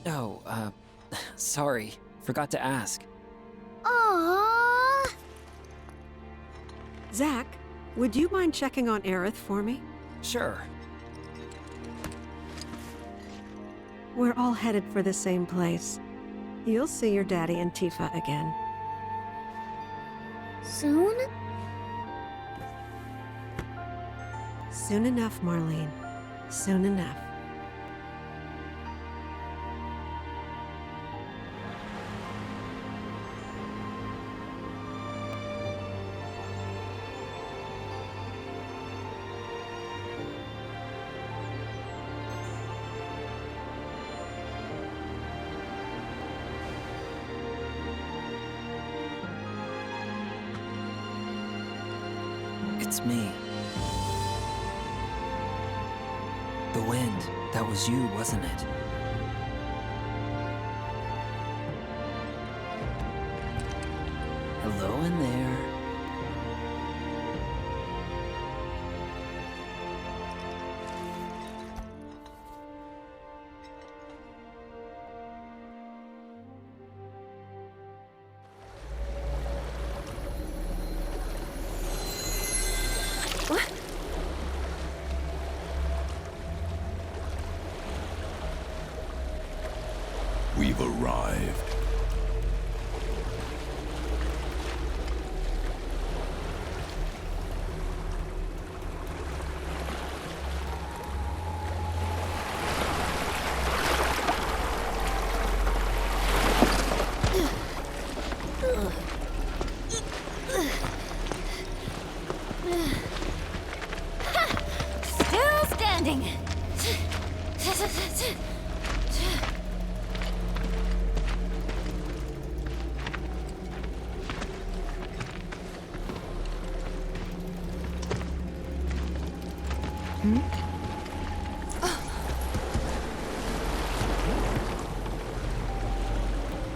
Oh, sorry. Forgot to ask. Aww. Zack, would you mind checking on Aerith for me? Sure. We're all headed for the same place. You'll see your daddy and Tifa again. Soon? Soon enough, Marlene. Soon enough. It's me. The wind. That was you, wasn't it? Hello in there. We've arrived. Still standing.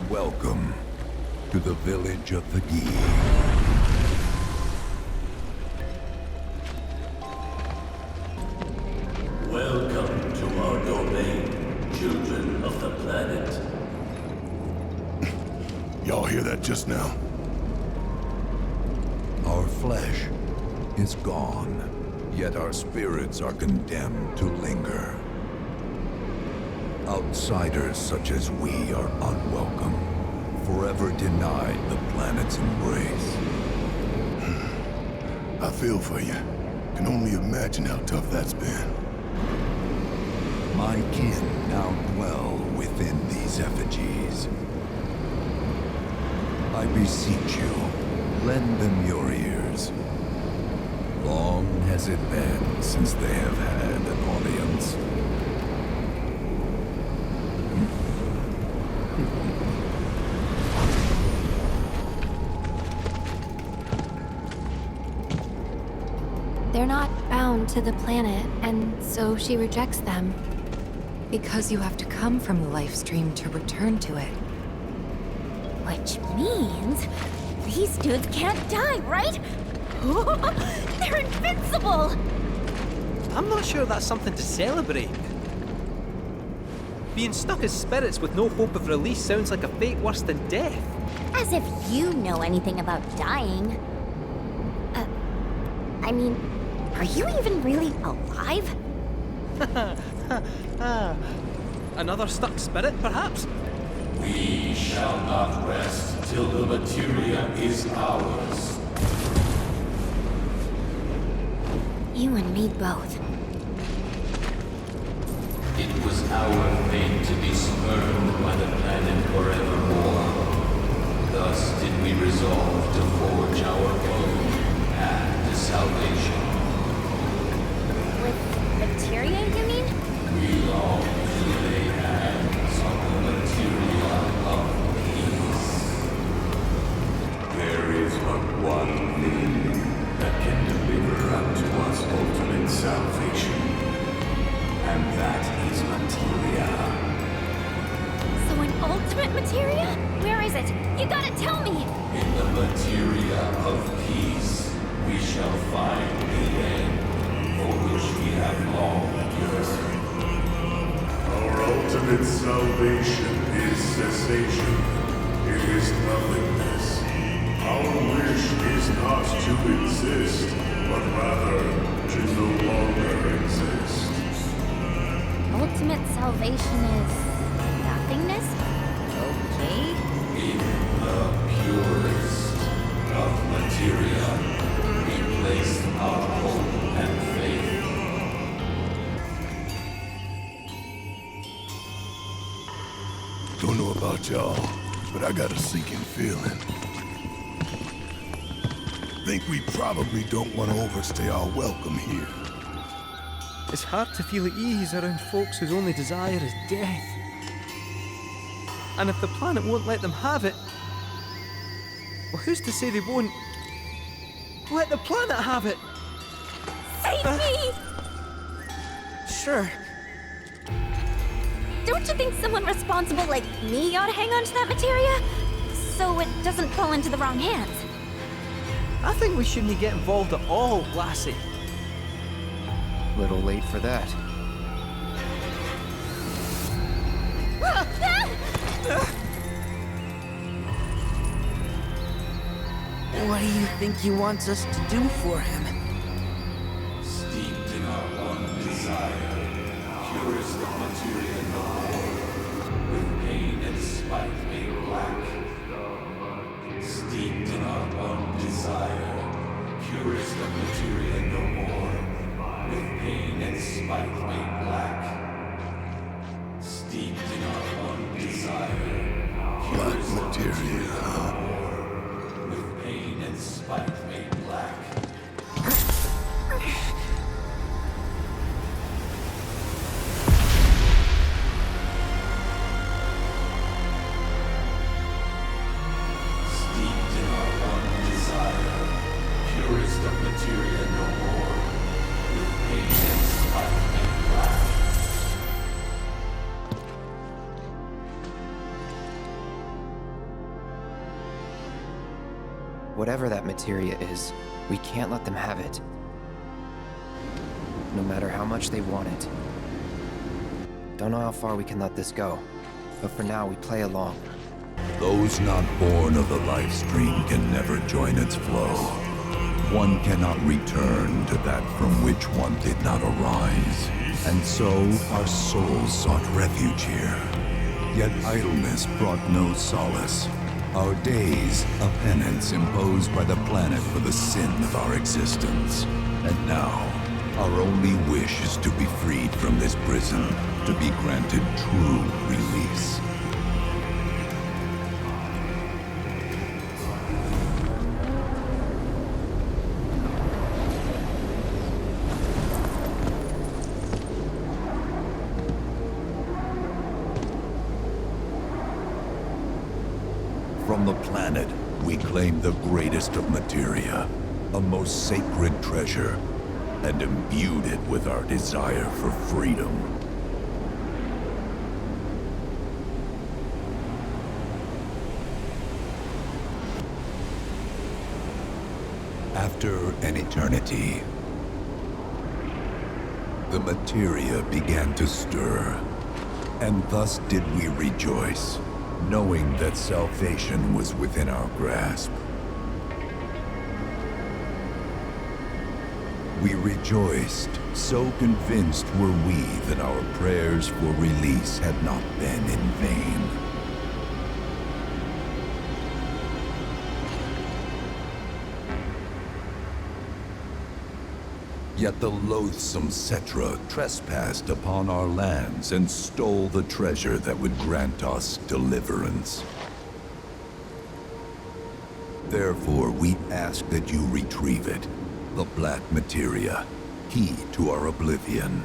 Welcome to the village of the Gi. Welcome to our domain, children of the planet. Y'all hear that just now? Our flesh is gone, yet our spirits are condemned to linger. Outsiders such as we are unwelcome, forever denied the planet's embrace. I feel for you. Can only imagine how tough that's been. My kin now dwell within these effigies. I beseech you, lend them your ears. Long has it been since they have had an audience. They're not bound to the planet, and so she rejects them. Because you have to come from the life stream to return to it. Which means these dudes can't die, right? They're invincible! I'm not sure that's something to celebrate. Being stuck as spirits with no hope of release sounds like a fate worse than death. As if you know anything about dying. I mean, are you even really alive? Another stuck spirit, perhaps? We shall not rest till the materia is ours. You and me both. It was our fate to be spurned by the planet forevermore. Thus did we resolve to forge our own path to salvation. With materia, you mean? We long to lay hands on the materia of peace. There is but one thing that can deliver unto us ultimate salvation, and that is materia. So an ultimate materia? Where is it? You gotta tell me! In the materia of peace, we shall find the end for which we have longed. Our ultimate salvation is cessation. It is nothingness. Our wish is not to exist, but rather to no longer exist. Ultimate salvation is nothingness? Okay. In the purest of materia, we place our hope and faith. Don't know about y'all, but I got a sinking feeling. Think we probably don't want to overstay our welcome here. It's hard to feel at ease around folks whose only desire is death. And if the planet won't let them have it, well, who's to say they won't let the planet have it? Save me! Sure. Don't you think someone responsible like me ought to hang on to that materia? So it doesn't fall into the wrong hands. I think we shouldn't get involved at all, Lassie. Little late for that. What do you think he wants us to do for him? Steeped in our one desire, purest of materia no more, with pain and spite made black. Steeped in our one desire, purest of materia no more, with pain and spite made black. Steeped in our one desire, Black materia, huh? with pain and spite made black. Steeped in our one desire, purest of materia no more, with pain and spite made black. Whatever that materia is, we can't let them have it. No matter how much they want it. Don't know how far we can let this go, but for now we play along. Those not born of the life stream can never join its flow. One cannot return to that from which one did not arise. And so our souls sought refuge here. Yet idleness brought no solace. Our days, a penance imposed by the planet for the sin of our existence. And now, Our only wish is to be freed from this prison, to be granted true release. From the planet, we claim the greatest of materia, a most sacred treasure, and imbued it with our desire for freedom. After an eternity, the materia began to stir, and thus did we rejoice, knowing that salvation was within our grasp. We rejoiced, so convinced were we that our prayers for release had not been in vain. Yet the loathsome Cetra trespassed upon our lands and stole the treasure that would grant us deliverance. Therefore, we ask that you retrieve it, the black materia, key to our oblivion.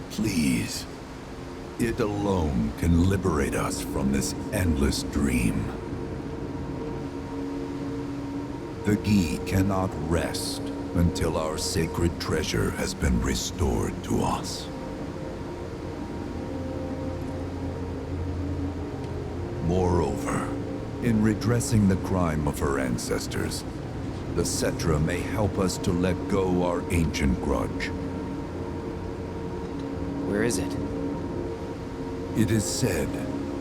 Please, it alone can liberate us from this endless dream. The Gi cannot rest until our sacred treasure has been restored to us. Moreover, in redressing the crime of her ancestors, the Cetra may help us to let go our ancient grudge. Where is it? It is said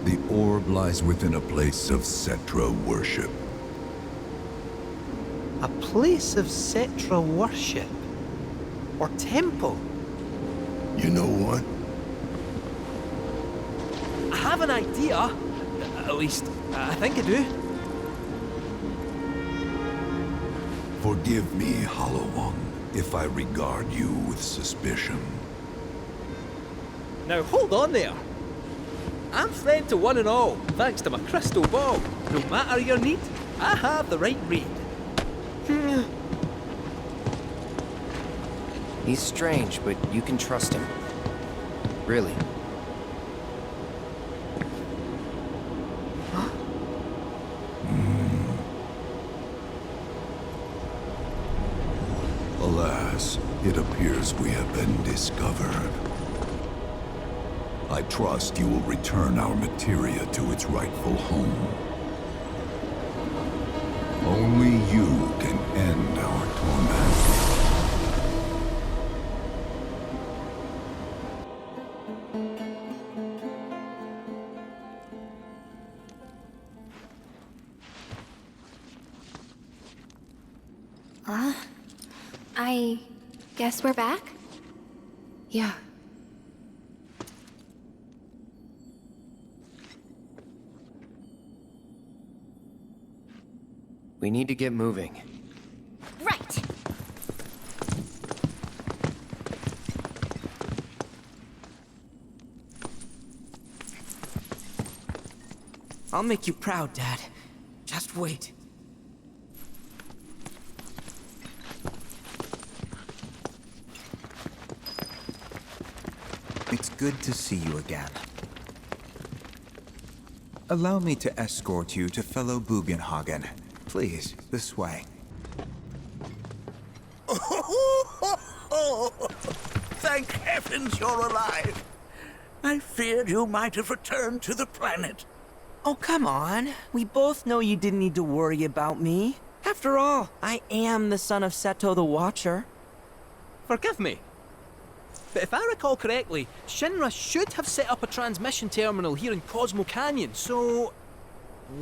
the orb lies within a place of Cetra worship. A place of Cetra worship? Or temple? You know what? I have an idea. At least, I think I do. Forgive me, Hollow One, if I regard you with suspicion. Now hold on there. I'm friend to one and all, thanks to my crystal ball. No matter your need, I have the right read. He's strange, but you can trust him. Really. Alas, it appears we have been discovered. I trust you will return our materia to its rightful home. Only you can end our torment. I guess we're back? Yeah. We need to get moving. Right. I'll make you proud, Dad. Just wait. It's good to see you again. Allow me to escort you to fellow Bugenhagen. Please, this way. Thank heavens you're alive. I feared you might have returned to the planet. Oh, come on. We both know you didn't need to worry about me. After all, I am the son of Seto the Watcher. Forgive me. But if I recall correctly, Shinra should have set up a transmission terminal here in Cosmo Canyon, so...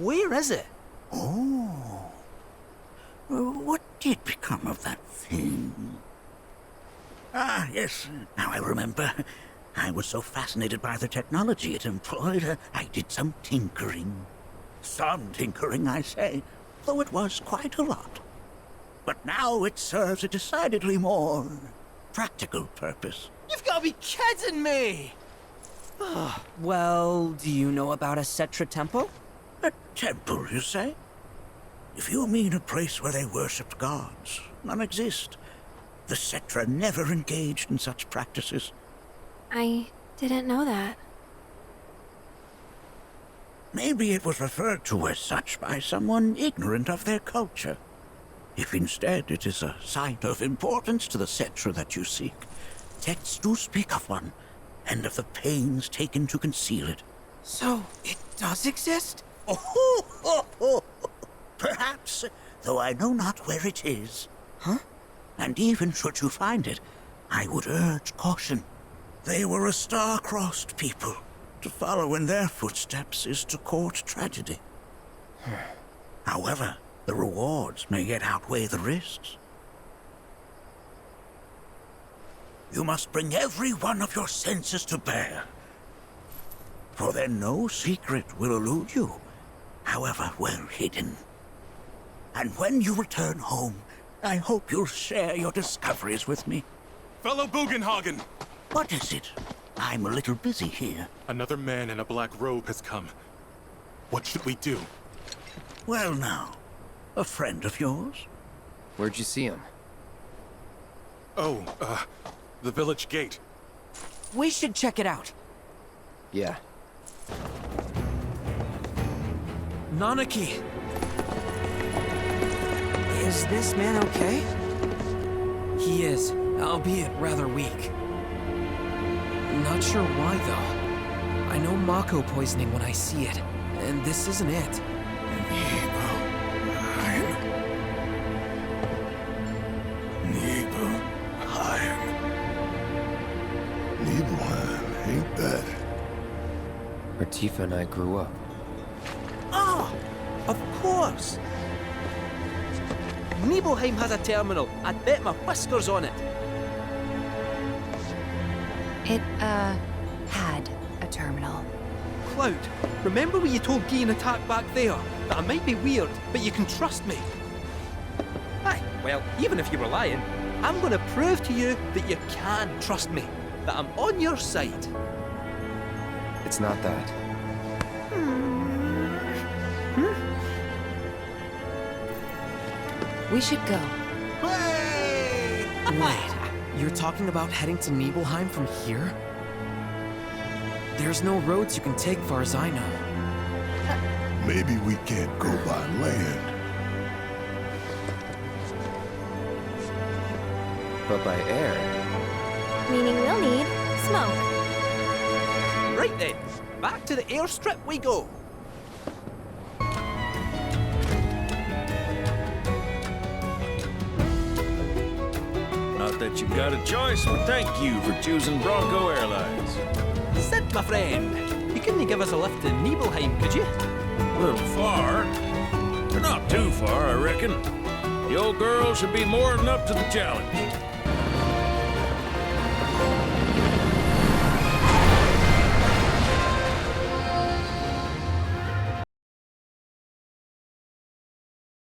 where is it? Oh. What did become of that thing? Ah, yes, now I remember. I was so fascinated by the technology it employed, I did some tinkering. Some tinkering, I say, though it was quite a lot. but now it serves a decidedly more practical purpose. You've got to be kidding me! Well, do you know about a Cetra temple? A temple, you say? If you mean a place where they worshipped gods, none exist. The Cetra never engaged in such practices. I didn't know that. Maybe it was referred to as such by someone ignorant of their culture. If instead it is a sign of importance to the Cetra that you seek, texts do speak of one, and of the pains taken to conceal it. So, it does exist? Oh, perhaps, though I know not where it is. Huh? And even should you find it, I would urge caution. They were a star-crossed people. To follow in their footsteps is to court tragedy. However, the rewards may yet outweigh the risks. You must bring every one of your senses to bear. For then no secret will elude you, however well hidden. And when you return home, I hope you'll share your discoveries with me. Fellow Bugenhagen! What is it? I'm a little busy here. Another man in a black robe has come. What should we do? Well now, a friend of yours? Where'd you see him? Oh, the village gate. We should check it out. Yeah. Nanaki! Is this man okay? He is, albeit rather weak. Not sure why, though. I know Mako poisoning when I see it, and this isn't it. Nibelheim, ain't that? Where Tifa and I grew up. Ah! Of course! Nibelheim has a terminal. I'd bet my whiskers on it. It, had a terminal. Cloud, remember when you told Guy an attack back there? That I might be weird, but you can trust me. Aye, well, even if you were lying, I'm gonna prove to you that you can trust me. That I'm on your side. It's not that. We should go. Wait, you're talking about heading to Nibelheim from here? There's no roads you can take far as I know. Maybe we can't go by land. But by air. Meaning we'll need smoke. Right then, back to the airstrip we go. Not that you've got a choice, but thank you for choosing Bronco Airlines. Sit, my friend. You couldn't give us a lift to Nibelheim, could you? A little far, but not too far, I reckon. The old girl should be more than up to the challenge.